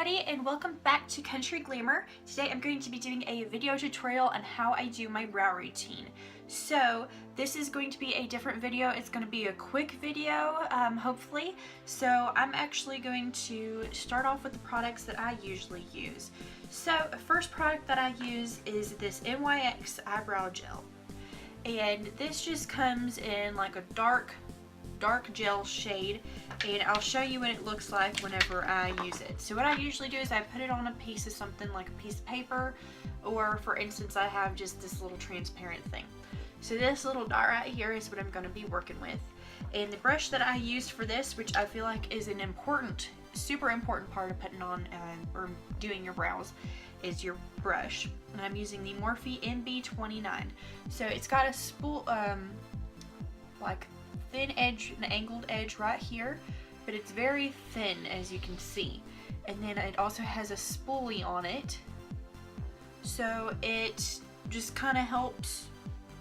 everybody, and welcome back to Country Glamour. Today I'm going to be doing a video tutorial on how I do my brow routine. So this is going to be a different video. It's going to be a quick video, hopefully. So I'm actually going to start off with the products that I usually use. So the first product that I use is this NYX Eyebrow Gel. And this just comes in like a dark gel shade, and I'll show you what it looks like whenever I use it. So what I usually do is I put it on a piece of something like a piece of paper, or for instance I have just this little transparent thing. So this little dot right here is what I'm going to be working with, and the brush that I used for this, which I feel like is an important, super important part of putting on or doing your brows, is your brush. And I'm using the Morphe E29. So it's got a spool, like thin edge, an angled edge right here, but it's very thin, as you can see. And then it also has a spoolie on it, so it just kind of helps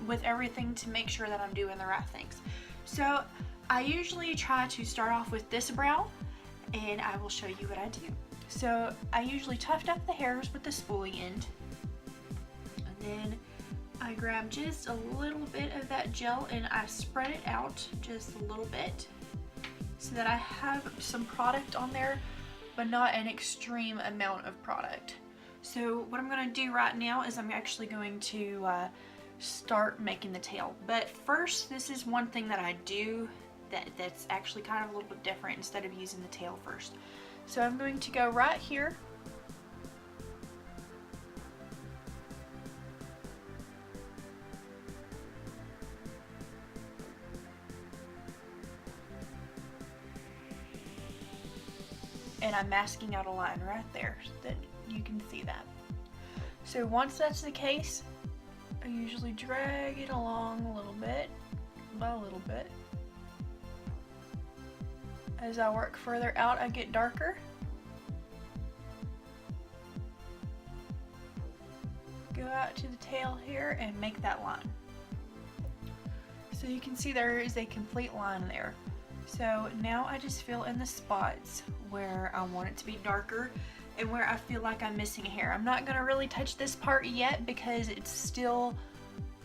with everything to make sure that I'm doing the right things. So I usually try to start off with this brow, and I will show you what I do. So I usually tuft up the hairs with the spoolie end, and then I grab just a little bit of that gel and I spread it out just a little bit so that I have some product on there, but not an extreme amount of product. So what I'm going to do right now is I'm actually going to start making the tail. But first, this is one thing that I do that's actually kind of a little bit different instead of using the tail first. So I'm going to go right here . And I'm masking out a line right there so that you can see that. So once that's the case, I usually drag it along a little bit, by a little bit. As I work further out, I get darker. Go out to the tail here and make that line. So you can see there is a complete line there. So now I just fill in the spots where I want it to be darker and where I feel like I'm missing hair. I'm not going to really touch this part yet because it's still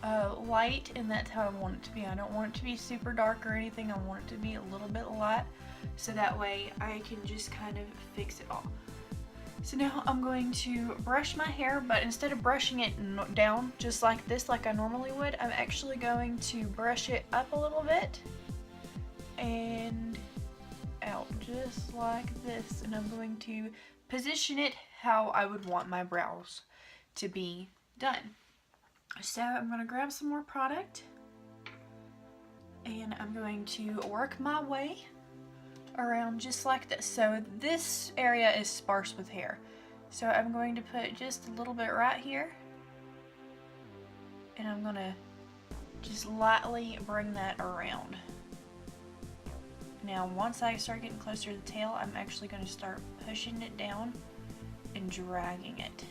light, and that's how I want it to be. I don't want it to be super dark or anything. I want it to be a little bit light, so that way I can just kind of fix it all. So now I'm going to brush my hair, but instead of brushing it down just like this, like I normally would, I'm actually going to brush it up a little bit and out just like this, and I'm going to position it how I would want my brows to be done. So I'm going to grab some more product and I'm going to work my way around just like this. So this area is sparse with hair, so I'm going to put just a little bit right here, and I'm going to just lightly bring that around. Now once I start getting closer to the tail, I'm actually going to start pushing it down and dragging it.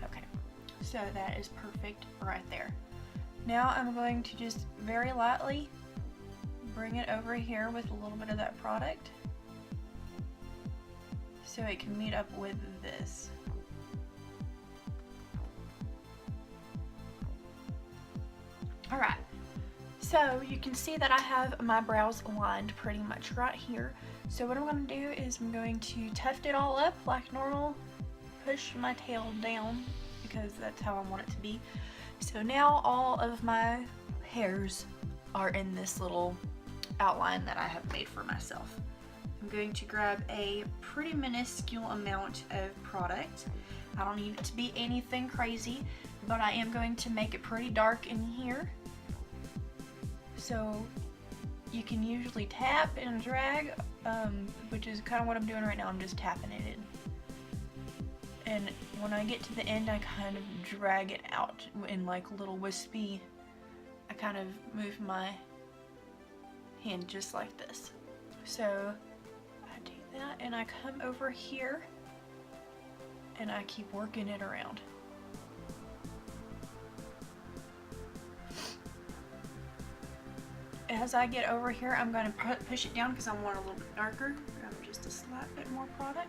Okay, so that is perfect right there. Now I'm going to just very lightly bring it over here with a little bit of that product so it can meet up with this. Alright. So you can see that I have my brows lined pretty much right here. So what I'm going to do is I'm going to tuft it all up like normal, push my tail down because that's how I want it to be. So now all of my hairs are in this little outline that I have made for myself. I'm going to grab a pretty minuscule amount of product. I don't need it to be anything crazy, but I am going to make it pretty dark in here. So you can usually tap and drag, which is kind of what I'm doing right now. I'm just tapping it in. And when I get to the end, I kind of drag it out in like little wispy, I kind of move my hand just like this. So I do that and I come over here and I keep working it around. as I get over here, I'm going to push it down because I want a little bit darker. Grab just a slight bit more product.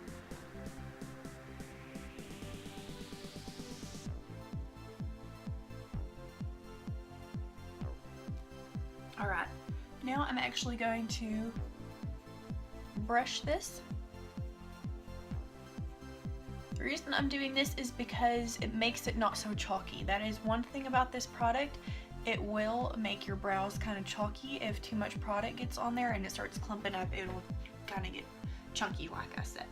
Alright, now I'm actually going to brush this. The reason I'm doing this is because it makes it not so chalky. That is one thing about this product. It will make your brows kind of chalky if too much product gets on there and it starts clumping up. It'll kind of get chunky, like I said.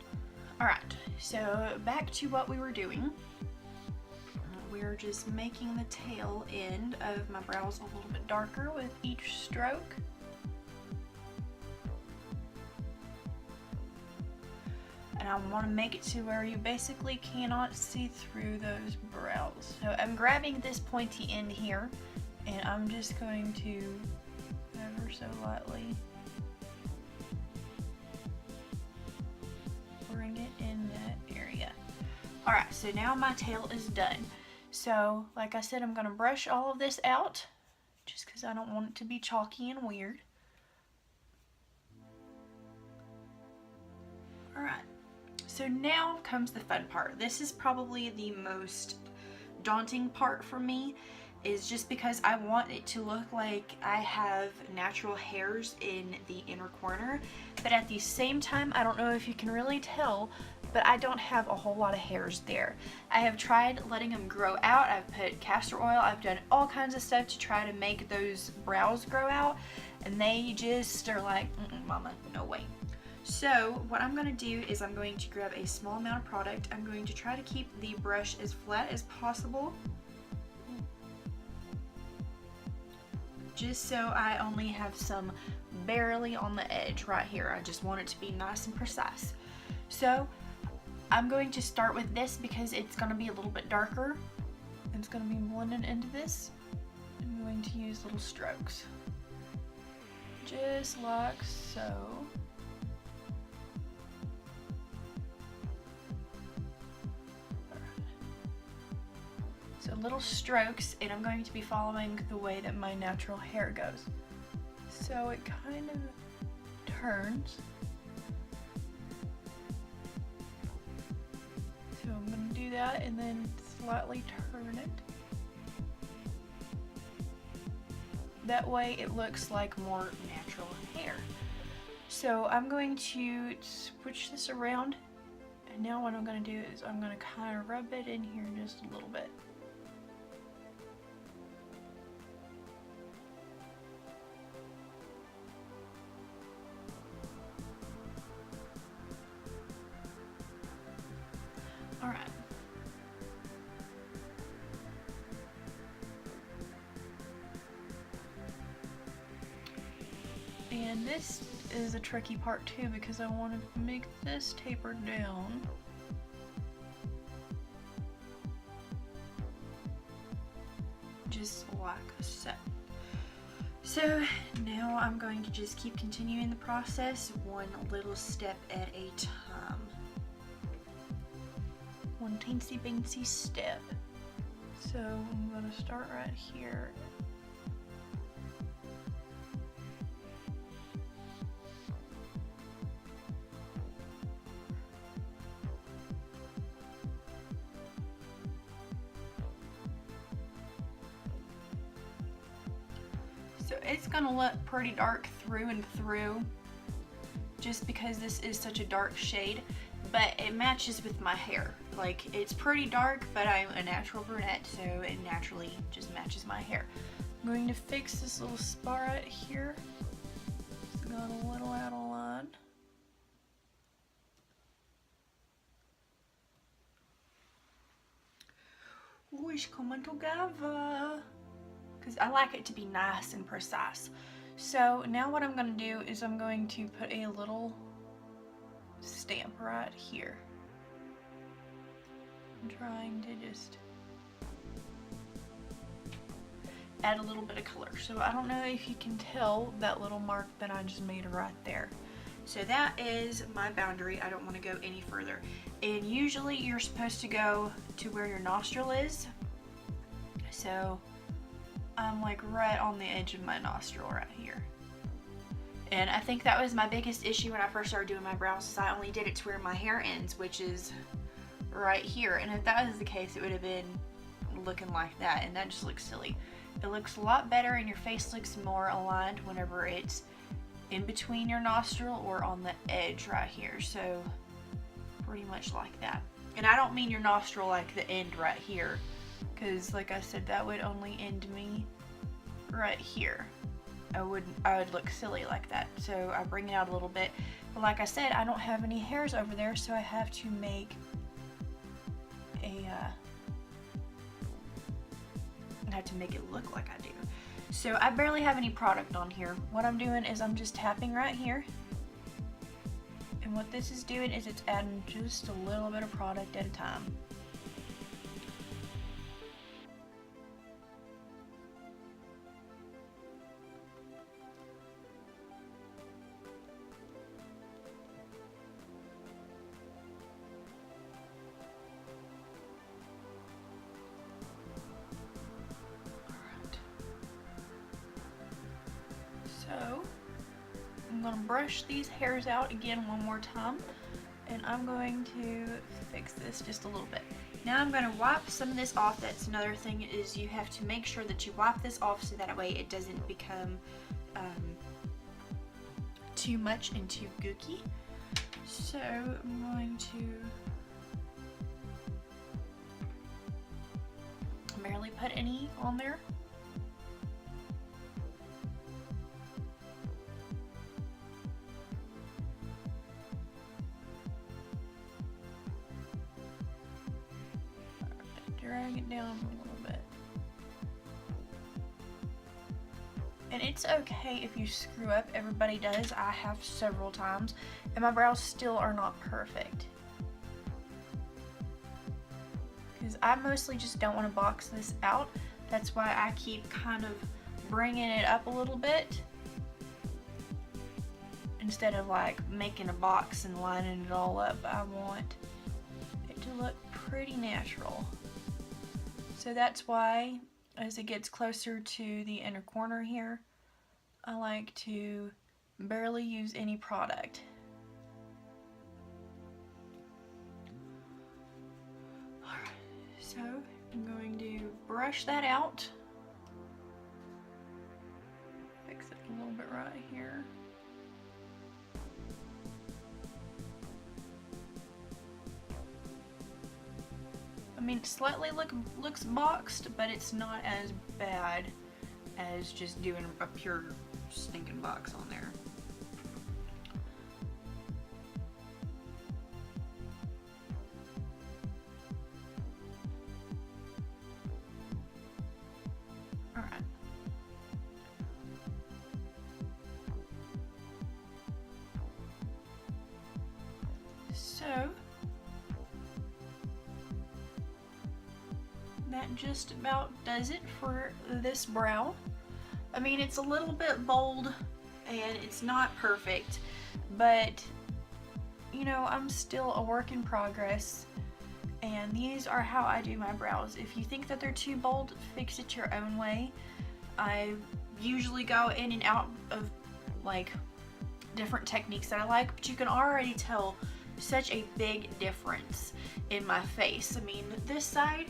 Alright, so back to what we were doing. We're just making the tail end of my brows a little bit darker with each stroke. And I want to make it to where you basically cannot see through those brows. So I'm grabbing this pointy end here, and I'm just going to ever so lightly bring it in that area. Alright, so now my tail is done. So, like I said, I'm going to brush all of this out, just because I don't want it to be chalky and weird. Alright, so now comes the fun part. This is probably the most daunting part for me, is just because I want it to look like I have natural hairs in the inner corner, but at the same time, I don't know if you can really tell, but I don't have a whole lot of hairs there. I have tried letting them grow out. I've put castor oil, I've done all kinds of stuff to try to make those brows grow out, and they just are like, mama, no way. So what I'm going to do is I'm going to grab a small amount of product. I'm going to try to keep the brush as flat as possible, just so I only have some barely on the edge right here. I just want it to be nice and precise. So I'm going to start with this because it's going to be a little bit darker. It's going to be blended into this. I'm going to use little strokes, just like so. So little strokes, and I'm going to be following the way that my natural hair goes. So it kind of turns. So I'm going to do that and then slightly turn it. That way it looks like more natural hair. So I'm going to switch this around, and now what I'm going to do is I'm going to kind of rub it in here just a little bit. Alright. And this is a tricky part too, because I want to make this taper down. Just like so. So now I'm going to just keep continuing the process one little step at a time. One teensy beansy step. So I'm going to start right here. So it's going to look pretty dark through and through, just because this is such a dark shade, but it matches with my hair. Like, it's pretty dark, but I'm a natural brunette, so it naturally just matches my hair. I'm going to fix this little spot right here. It's got a little out of line. Oh, it's coming together. Because I like it to be nice and precise. So now what I'm going to do is I'm going to put a little stamp right here. I'm trying to just add a little bit of color. So I don't know if you can tell that little mark that I just made right there. So that is my boundary. I don't want to go any further. And usually you're supposed to go to where your nostril is. So I'm like right on the edge of my nostril right here. And I think that was my biggest issue when I first started doing my brows, is I only did it to where my hair ends, which is right here. And if that was the case, it would have been looking like that, and that just looks silly. It looks a lot better and your face looks more aligned whenever it's in between your nostril or on the edge right here. So pretty much like that. And I don't mean your nostril like the end right here, because like I said, that would only end me right here. I would look silly like that, so I bring it out a little bit. But like I said, I don't have any hairs over there, so I have to make it look like I do. So I barely have any product on here. What I'm doing is I'm just tapping right here, and what this is doing is it's adding just a little bit of product at a time. So I'm going to brush these hairs out again one more time, and I'm going to fix this just a little bit. Now I'm going to wipe some of this off. That's another thing, is you have to make sure that you wipe this off so that way it doesn't become too much and too gooky. So I'm going to barely put any on there. Drag it down a little bit. And it's okay if you screw up. Everybody does. I have several times, and my brows still are not perfect, because I mostly just don't want to box this out. That's why I keep kind of bringing it up a little bit instead of like making a box and lining it all up. I want it to look pretty natural. So that's why, as it gets closer to the inner corner here, I like to barely use any product. Alright, so I'm going to brush that out. Fix it a little bit right here. I mean, it slightly looks boxed, but it's not as bad as just doing a pure stinking box on there. Alright. So that just about does it for this brow. I mean, it's a little bit bold and it's not perfect, but you know, I'm still a work in progress, and these are how I do my brows. If you think that they're too bold, fix it your own way. I usually go in and out of like different techniques that I like, but you can already tell such a big difference in my face. I mean, this side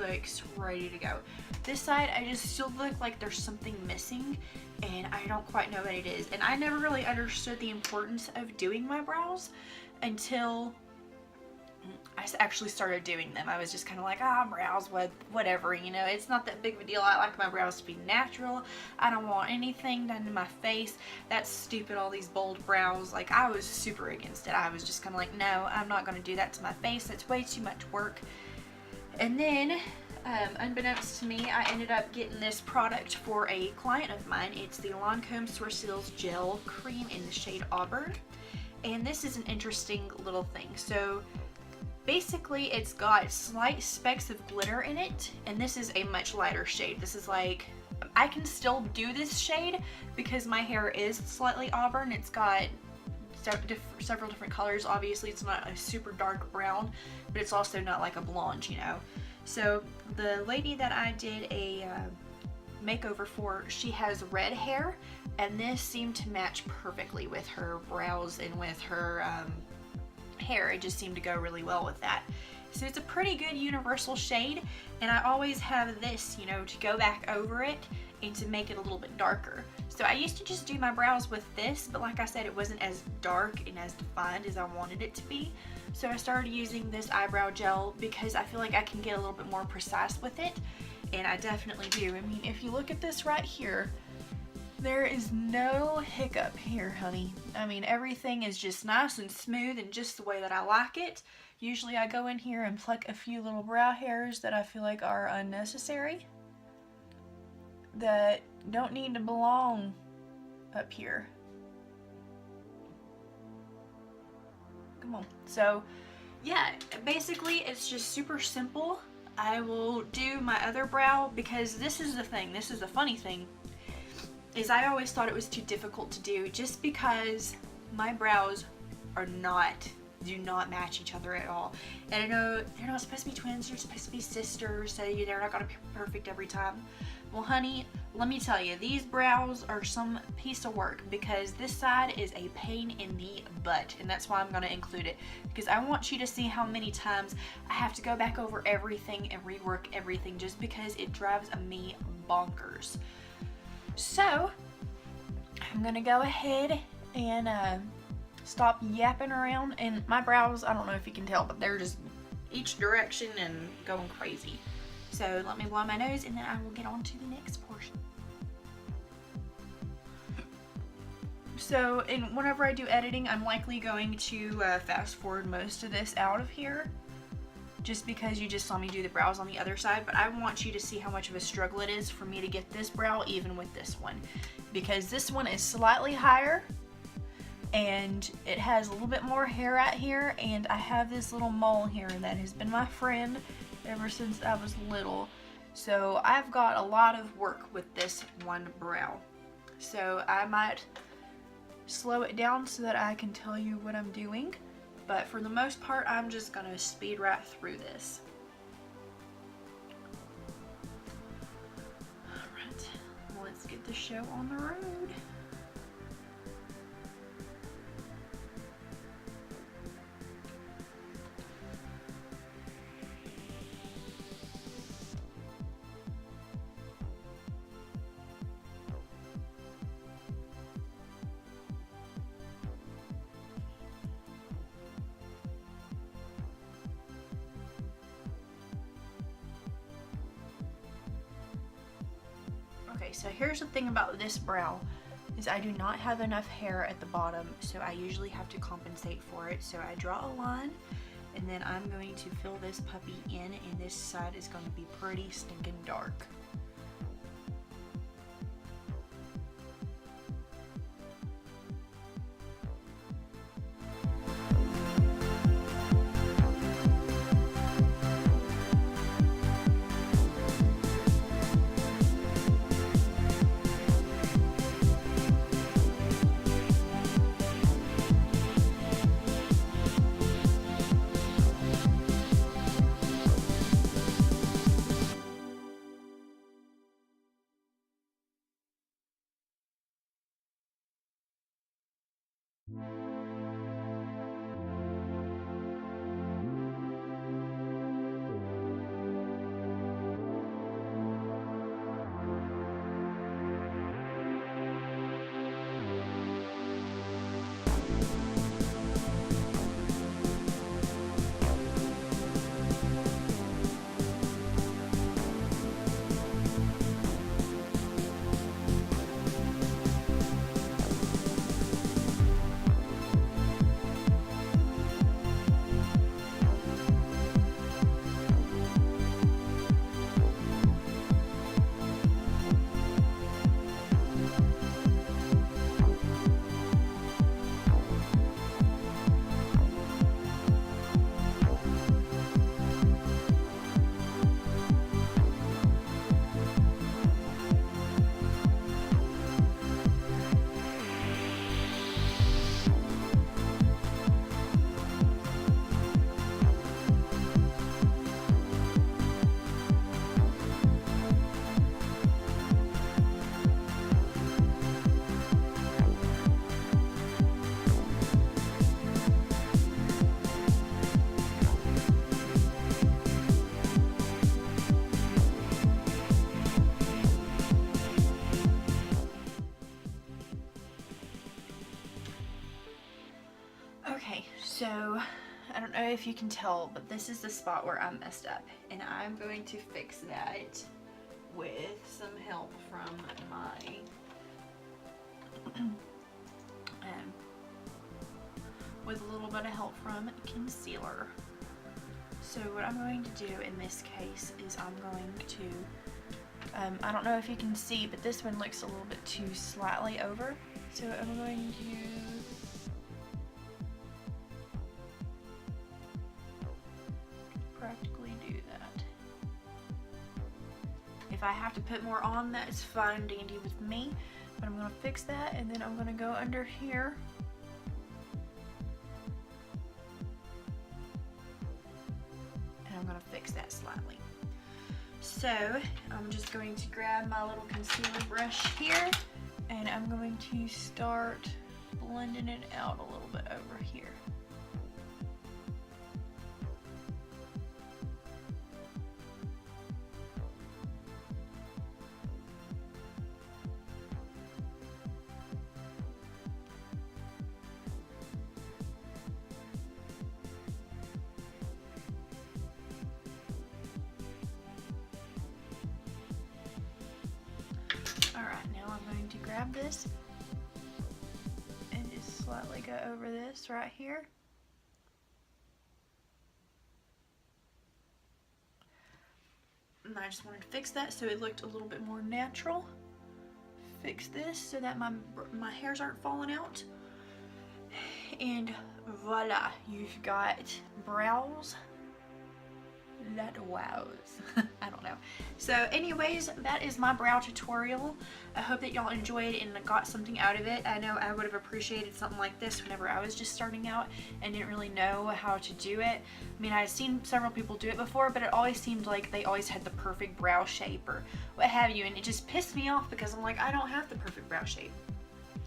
looks ready to go. This side, I just still look like there's something missing, and I don't quite know what it is. And I never really understood the importance of doing my brows until I actually started doing them. I was just kind of like, brows, whatever, you know, it's not that big of a deal. I like my brows to be natural. I don't want anything done to my face. That's stupid, all these bold brows. Like, I was super against it. I was just kind of like, no, I'm not going to do that to my face. That's way too much work. And then, unbeknownst to me, I ended up getting this product for a client of mine. It's the Lancome Sourcils Gel Cream in the shade Auburn. And this is an interesting little thing. So basically, it's got slight specks of glitter in it, and this is a much lighter shade. This is like, I can still do this shade because my hair is slightly auburn. It's got several different colors. Obviously, it's not a super dark brown, but it's also not like a blonde, you know. So the lady that I did a makeover for, she has red hair, and this seemed to match perfectly with her brows and with her hair. It just seemed to go really well with that. So it's a pretty good universal shade, and I always have this, you know, to go back over it and to make it a little bit darker. So I used to just do my brows with this, but like I said, it wasn't as dark and as defined as I wanted it to be. So I started using this eyebrow gel because I feel like I can get a little bit more precise with it, and I definitely do. I mean, if you look at this right here, there is no hiccup here, honey. I mean, everything is just nice and smooth and just the way that I like it. Usually I go in here and pluck a few little brow hairs that I feel like are unnecessary, that don't need to belong up here. Come on. So yeah, basically it's just super simple. I will do my other brow because this is the thing, this is the funny thing, is I always thought it was too difficult to do just because my brows do not match each other at all. And I know they're not supposed to be twins, they're supposed to be sisters, so they're not gonna be perfect every time. Well, honey, let me tell you, these brows are some piece of work because this side is a pain in the butt, and that's why I'm gonna include it, because I want you to see how many times I have to go back over everything and rework everything just because it drives me bonkers. So I'm gonna go ahead and stop yapping around, and my brows, I don't know if you can tell, but they're just each direction and going crazy. So let me blow my nose and then I will get on to the next portion. So whenever I do editing, I'm likely going to fast forward most of this out of here, just because you just saw me do the brows on the other side, but I want you to see how much of a struggle it is for me to get this brow even with this one, because this one is slightly higher and it has a little bit more hair right here, and I have this little mole here that has been my friend ever since I was little. So I've got a lot of work with this one brow. So I might slow it down so that I can tell you what I'm doing, but for the most part I'm just gonna speed right through this. Alright, let's get the show on the road. Okay, so here's the thing about this brow, is I do not have enough hair at the bottom, so I usually have to compensate for it. So I draw a line, and then I'm going to fill this puppy in, and this side is going to be pretty stinking dark. So, I don't know if you can tell, but this is the spot where I messed up, and I'm going to fix that with some help from my with a little bit of help from concealer. So what I'm going to do in this case is I'm going to, I don't know if you can see, but this one looks a little bit too slightly over. So I'm going to practically do that. If I have to put more on, that's fine and dandy with me, but I'm going to fix that, and then I'm going to go under here and I'm going to fix that slightly. So I'm just going to grab my little concealer brush here, and I'm going to start blending it out a little bit over here. Alright, now I'm going to grab this and just slightly go over this right here. And I just wanted to fix that so it looked a little bit more natural. Fix this so that my hairs aren't falling out. And voila, you've got brows that wows. I don't know. So anyways, that is my brow tutorial. I hope that y'all enjoyed and got something out of it. I know I would have appreciated something like this whenever I was just starting out and didn't really know how to do it. I mean, I've seen several people do it before, but it always seemed like they always had the perfect brow shape or what have you, and it just pissed me off because I'm like, I don't have the perfect brow shape.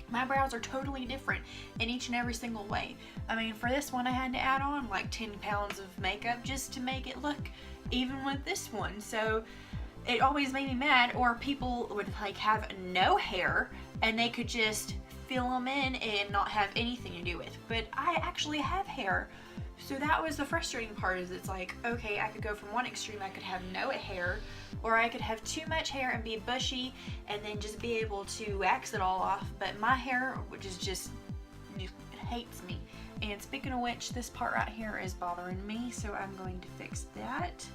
My brows are totally different in each and every single way. I mean, for this one I had to add on like 10 pounds of makeup just to make it look even with this one. So it always made me mad. Or people would like have no hair and they could just fill them in and not have anything to do with. But I actually have hair. So that was the frustrating part, is it's like, okay, I could go from one extreme, I could have no hair, or I could have too much hair and be bushy and then just be able to wax it all off. But my hair, which is just hates me. And speaking of which, this part right here is bothering me, so I'm going to fix that.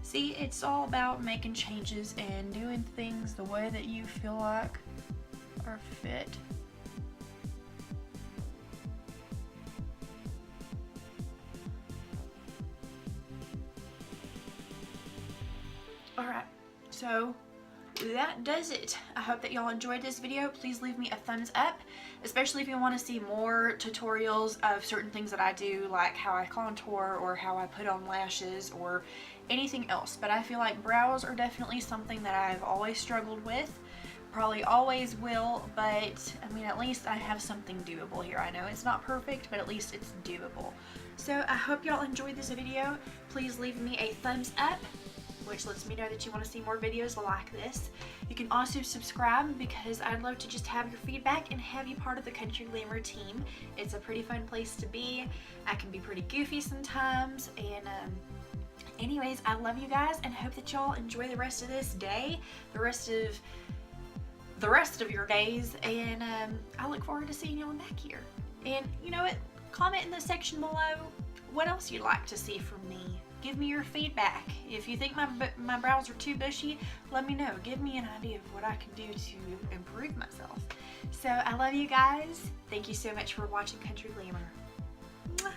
See, it's all about making changes and doing things the way that you feel like are fit. Alright, so that does it. I hope that y'all enjoyed this video. Please leave me a thumbs up, especially if you want to see more tutorials of certain things that I do, like how I contour or how I put on lashes or anything else. But I feel like brows are definitely something that I've always struggled with, probably always will, but I mean, at least I have something doable here. I know it's not perfect, but at least it's doable. So I hope y'all enjoyed this video. Please leave me a thumbs up, which lets me know that you want to see more videos like this. You can also subscribe, because I'd love to just have your feedback and have you part of the Country Glamour team. It's a pretty fun place to be. I can be pretty goofy sometimes, and anyways, I love you guys and hope that y'all enjoy the rest of this day, the rest of your days, and I look forward to seeing y'all back here. And you know what? Comment in the section below what else you'd like to see from me. Give me your feedback. If you think my brows are too bushy, let me know. Give me an idea of what I can do to improve myself. So I love you guys. Thank you so much for watching Country Glamour. Mwah.